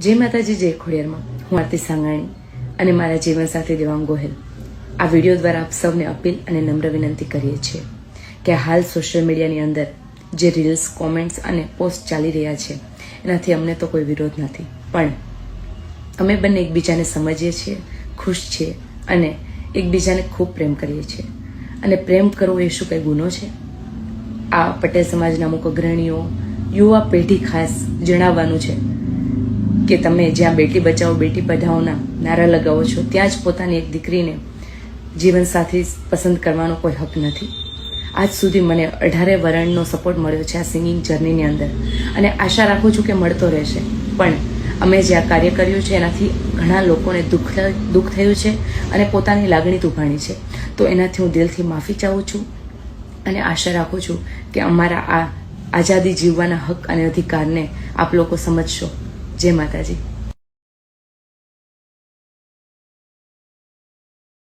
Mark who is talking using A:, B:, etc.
A: જય માતાજી, જય ખોડિયારમાં. હું આરતી સાંગાણી અને મારા જીવનસાથી દેવાંગ ગોહિલ આ વિડીયો દ્વારા આપ સૌને અપીલ અને નમ્ર વિનંતી કરીએ છીએ કે હાલ સોશિયલ મીડિયાની અંદર જે રીલ્સ, કોમેન્ટ્સ અને પોસ્ટ ચાલી રહ્યા છે એનાથી અમને તો કોઈ વિરોધ નથી, પણ અમે બંને એકબીજાને સમજીએ છીએ, ખુશ છીએ અને એકબીજાને ખૂબ પ્રેમ કરીએ છીએ. અને પ્રેમ કરવો એ શું કંઈ ગુનો છે? આ પટેલ સમાજના અમુક અગ્રણીઓ, યુવા પેઢી ખાસ જણાવવાનું છે કે તમે જ્યાં બેટી બચાવો બેટી પઢાઓના નારા લગાવો છો ત્યાં જ પોતાની એક દીકરીને જીવનસાથી પસંદ કરવાનો કોઈ હક નથી. આજ સુધી મને 18 વરણનો સપોર્ટ મળ્યો છે આ સિંગિંગ જર્નીની અંદર અને આશા રાખું છું કે મળતો રહેશે. પણ અમે જે આ કાર્ય કર્યું છે એનાથી ઘણા લોકોને દુઃખ થયું છે અને પોતાની લાગણી દુભાણી છે, તો એનાથી હું દિલથી માફી ચાહું છું અને આશા રાખું છું કે અમારા આ આઝાદી જીવવાના હક અને અધિકારને આપ લોકો સમજશો. જય માતાજી.